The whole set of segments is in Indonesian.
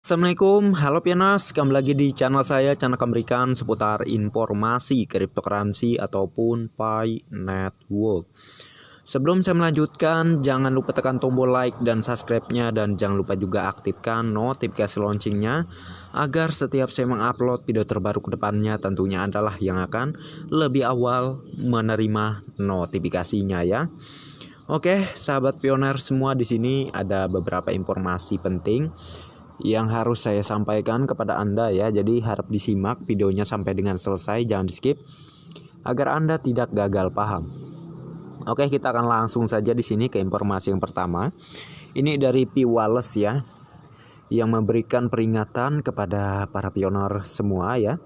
Assalamualaikum, halo Pianas, kembali lagi di channel saya, channel Amerikan seputar informasi cryptocurrency ataupun Pi Network. Sebelum saya melanjutkan, jangan lupa tekan tombol like dan subscribe-nya dan jangan lupa juga aktifkan notifikasi launchingnya agar setiap saya mengupload video terbaru ke depannya tentunya adalah yang akan lebih awal menerima notifikasinya ya. Oke, sahabat pioner semua, di sini ada beberapa informasi penting yang harus saya sampaikan kepada Anda ya. Jadi harap disimak videonya sampai dengan selesai, jangan di-skip agar Anda tidak gagal paham. Oke, kita akan langsung saja di sini ke informasi yang pertama. Ini dari P. Wallace ya, yang memberikan peringatan kepada para pioner semua ya.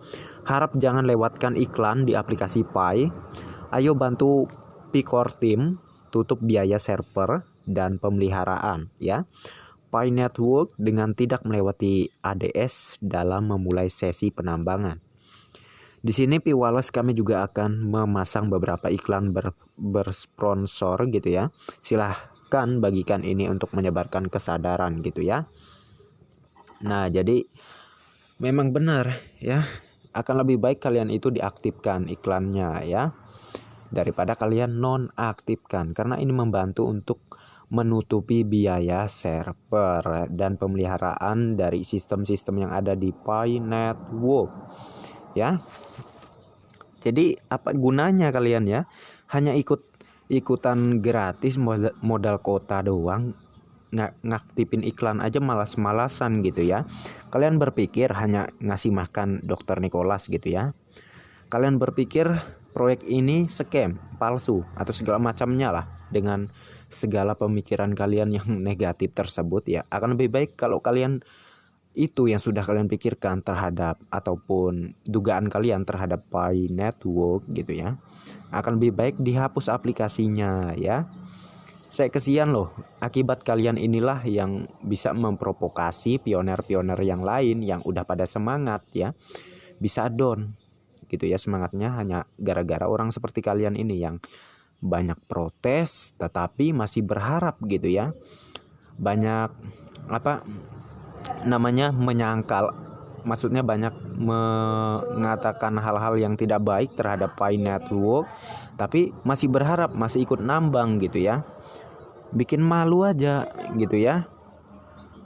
Harap jangan lewatkan iklan di aplikasi Pi. Ayo bantu P-Core Team tutup biaya server dan pemeliharaan ya. Pi Network dengan tidak melewati ADS dalam memulai sesi penambangan. Di sini P. Wallace kami juga akan memasang beberapa iklan bersponsor gitu ya. Silahkan bagikan ini untuk menyebarkan kesadaran gitu ya. Nah, jadi memang benar ya. Akan lebih baik kalian itu diaktifkan iklannya ya, daripada kalian nonaktifkan, karena ini membantu untuk menutupi biaya server dan pemeliharaan dari sistem-sistem yang ada di Pi Network ya. Jadi apa gunanya kalian ya, hanya ikutan gratis modal kota doang, ngaktifin iklan aja malas-malasan gitu ya. Kalian berpikir hanya ngasih makan Dr. Nicholas gitu ya. Kalian berpikir proyek ini scam, palsu, atau segala macamnya lah. Dengan segala pemikiran kalian yang negatif tersebut ya, akan lebih baik kalau kalian itu yang sudah kalian pikirkan terhadap ataupun dugaan kalian terhadap Pi Network gitu ya, akan lebih baik dihapus aplikasinya ya. Saya kesian loh, akibat kalian inilah yang bisa memprovokasi pioner-pioner yang lain yang udah pada semangat ya, bisa down gitu ya semangatnya, hanya gara-gara orang seperti kalian ini yang banyak protes tetapi masih berharap gitu ya. Banyak menyangkal, maksudnya banyak mengatakan hal-hal yang tidak baik terhadap Pi Network tapi masih berharap, masih ikut nambang gitu ya. Bikin malu aja gitu ya.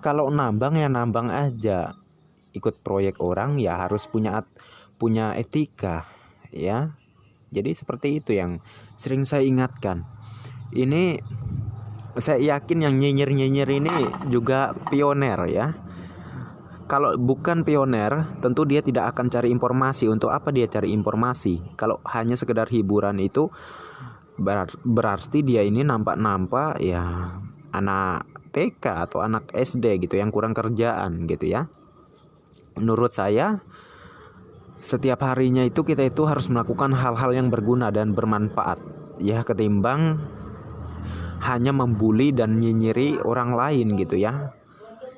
Kalau nambang ya nambang aja, ikut proyek orang ya harus punya etika ya. Jadi seperti itu yang sering saya ingatkan. Ini saya yakin yang nyinyir-nyinyir ini juga pioner ya. Kalau bukan pioner, tentu dia tidak akan cari informasi. Untuk apa dia cari informasi? Kalau hanya sekedar hiburan itu berarti dia ini nampak-nampak ya anak TK atau anak SD gitu yang kurang kerjaan gitu ya. Menurut saya setiap harinya itu kita itu harus melakukan hal-hal yang berguna dan bermanfaat ya, ketimbang hanya membuli dan nyinyiri orang lain gitu ya.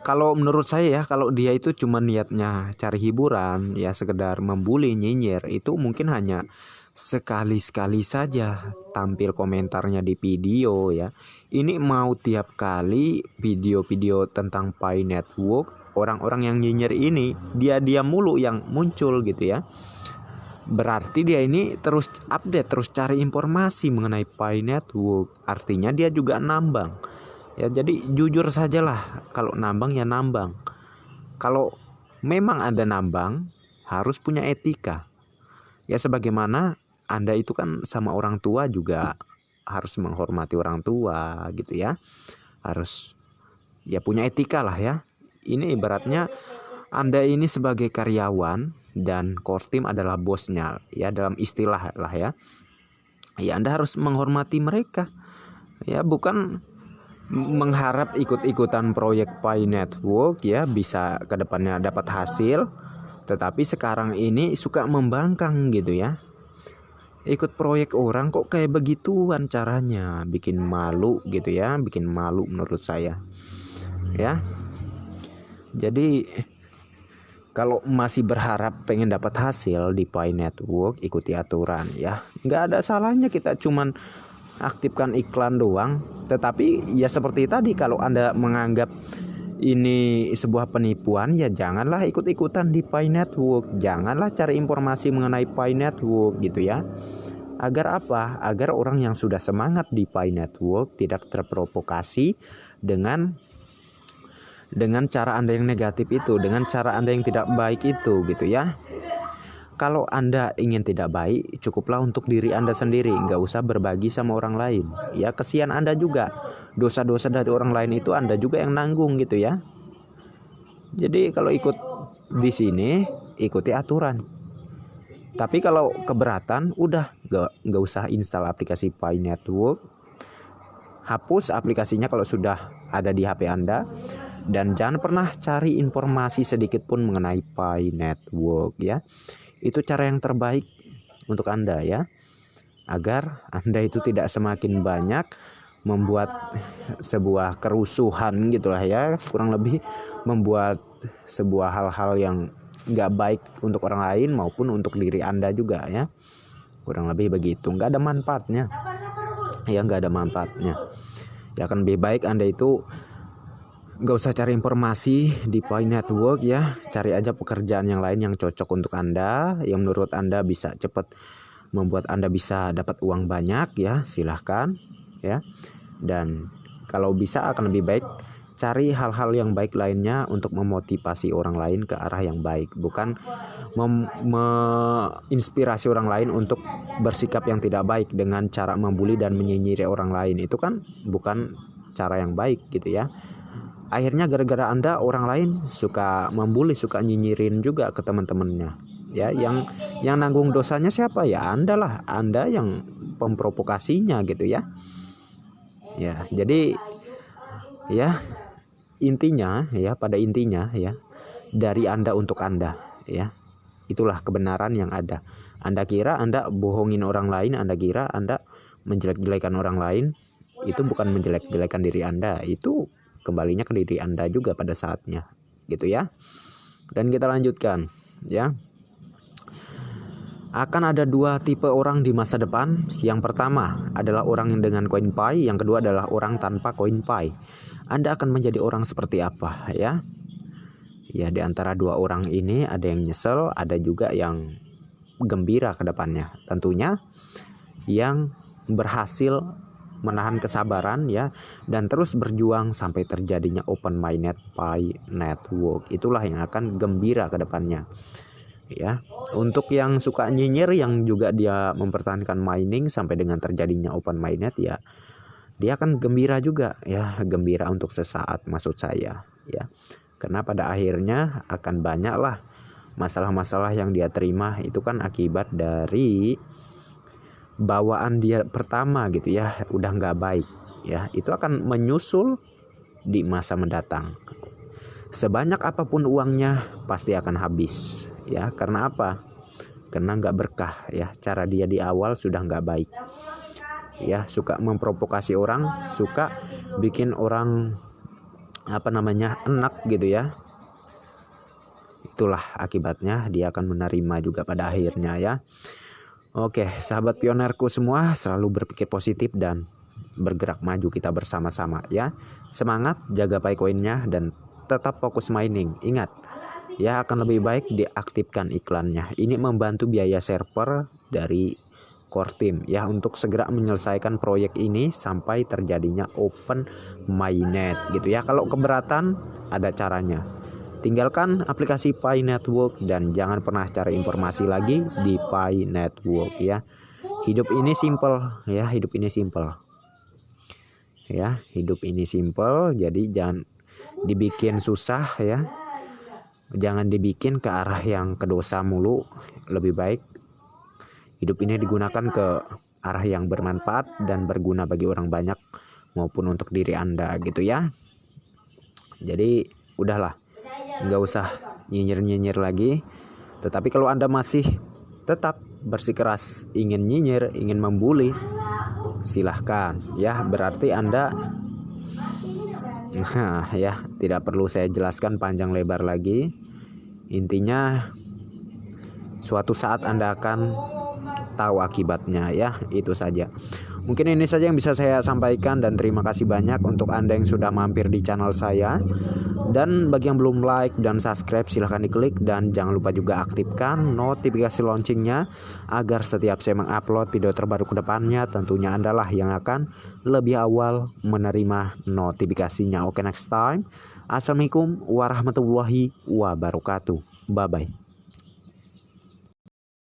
Kalau menurut saya ya, kalau dia itu cuma niatnya cari hiburan ya, sekedar membuli nyinyir, itu mungkin hanya sekali-sekali saja tampil komentarnya di video ya. Ini mau tiap kali video-video tentang Pi Network, orang-orang yang nyinyir ini dia mulu yang muncul gitu ya. Berarti dia ini terus update, terus cari informasi mengenai Pi Network. Artinya dia juga nambang ya. Jadi jujur sajalah, kalau nambang ya nambang. Kalau memang ada nambang, harus punya etika ya, sebagaimana Anda itu kan sama orang tua juga harus menghormati orang tua gitu ya. Harus ya punya etika lah ya. Ini ibaratnya Anda ini sebagai karyawan dan core team adalah bosnya ya, dalam istilah lah ya. Ya Anda harus menghormati mereka ya, bukan mengharap ikut-ikutan proyek Pi Network ya bisa kedepannya dapat hasil, tetapi sekarang ini suka membangkang gitu ya. Ikut proyek orang kok kayak begituan caranya, bikin malu gitu ya, bikin malu menurut saya ya. Jadi kalau masih berharap pengen dapat hasil di Pi Network, ikuti aturan ya. Nggak ada salahnya kita cuman aktifkan iklan doang. Tetapi ya seperti tadi, kalau Anda menganggap ini sebuah penipuan, ya janganlah ikut-ikutan di Pi Network, janganlah cari informasi mengenai Pi Network gitu ya. Agar apa? Agar orang yang sudah semangat di Pi Network tidak terprovokasi dengan cara Anda yang negatif itu, dengan cara Anda yang tidak baik itu gitu ya. Kalau Anda ingin tidak baik, cukuplah untuk diri Anda sendiri, nggak usah berbagi sama orang lain. Ya, kesian Anda juga. Dosa-dosa dari orang lain itu Anda juga yang nanggung gitu ya. Jadi kalau ikut di sini, ikuti aturan. Tapi kalau keberatan, udah nggak usah install aplikasi Pi Network. Hapus aplikasinya kalau sudah ada di HP Anda. Dan jangan pernah cari informasi sedikit pun mengenai Pi Network ya. Itu cara yang terbaik untuk Anda ya, agar Anda itu tidak semakin banyak membuat sebuah kerusuhan gitulah ya, kurang lebih membuat sebuah hal-hal yang nggak baik untuk orang lain maupun untuk diri Anda juga ya, kurang lebih begitu. Nggak ada manfaatnya ya, nggak ada manfaatnya ya. Akan lebih baik Anda itu nggak usah cari informasi di Pi Network ya, cari aja pekerjaan yang lain yang cocok untuk Anda, yang menurut Anda bisa cepat membuat Anda bisa dapat uang banyak ya, silahkan ya. Dan kalau bisa akan lebih baik cari hal-hal yang baik lainnya untuk memotivasi orang lain ke arah yang baik, bukan menginspirasi orang lain untuk bersikap yang tidak baik dengan cara membuli dan menyinyiri orang lain. Itu kan bukan cara yang baik gitu ya. Akhirnya gara-gara Anda orang lain suka membuli, suka nyinyirin juga ke teman-temannya. Ya, yang nanggung dosanya siapa? Ya Anda lah, Anda yang pemprovokasinya gitu ya. Ya, jadi ya intinya ya, pada intinya ya, dari Anda untuk Anda ya. Itulah kebenaran yang ada. Anda kira Anda bohongin orang lain, Anda kira Anda menjelek-jelekan orang lain, itu bukan menjelek-jelekan diri Anda, itu kembalinya ke diri Anda juga pada saatnya gitu ya. Dan kita lanjutkan ya. Akan ada dua tipe orang di masa depan. Yang pertama adalah orang yang dengan koin Pi, yang kedua adalah orang tanpa koin Pi. Anda akan menjadi orang seperti apa ya? Ya, di antara dua orang ini ada yang nyesel, ada juga yang gembira ke depannya. Tentunya yang berhasil menahan kesabaran ya, dan terus berjuang sampai terjadinya open mainnet Pi Network, itulah yang akan gembira ke depannya ya. Untuk yang suka nyinyir, yang juga dia mempertahankan mining sampai dengan terjadinya open mainnet ya, dia akan gembira juga ya, gembira untuk sesaat maksud saya ya, karena pada akhirnya akan banyaklah masalah-masalah yang dia terima, itu kan akibat dari bawaan dia pertama gitu ya, udah nggak baik ya. Itu akan menyusul di masa mendatang. Sebanyak apapun uangnya pasti akan habis ya. Karena apa? Karena nggak berkah ya. Cara dia di awal sudah nggak baik ya, suka memprovokasi orang, suka bikin orang enak gitu ya. Itulah akibatnya, dia akan menerima juga pada akhirnya ya. Oke, sahabat pionerku semua, selalu berpikir positif dan bergerak maju kita bersama-sama ya. Semangat, jaga Pi koinnya dan tetap fokus mining. Ingat, ya akan lebih baik diaktifkan iklannya. Ini membantu biaya server dari core team ya, untuk segera menyelesaikan proyek ini sampai terjadinya open mainnet gitu ya. Kalau keberatan, ada caranya. Tinggalkan aplikasi Pi Network dan jangan pernah cari informasi lagi di Pi Network ya. Hidup ini simple ya, hidup ini simple. Ya, hidup ini simple, jadi jangan dibikin susah ya. Jangan dibikin ke arah yang ke dosa mulu. Lebih baik hidup ini digunakan ke arah yang bermanfaat dan berguna bagi orang banyak maupun untuk diri Anda gitu ya. Jadi udahlah, nggak usah nyinyir-nyinyir lagi. Tetapi kalau Anda masih tetap bersikeras ingin nyinyir, ingin membuli, silahkan ya. Berarti Anda ya, tidak perlu saya jelaskan panjang lebar lagi. Intinya suatu saat Anda akan tahu akibatnya ya, itu saja. Mungkin ini saja yang bisa saya sampaikan, dan terima kasih banyak untuk Anda yang sudah mampir di channel saya. Dan bagi yang belum like dan subscribe, silahkan diklik, dan jangan lupa juga aktifkan notifikasi loncengnya agar setiap saya mengupload video terbaru ke depannya, tentunya Anda lah yang akan lebih awal menerima notifikasinya. Oke, next time. Assalamualaikum warahmatullahi wabarakatuh. Bye bye.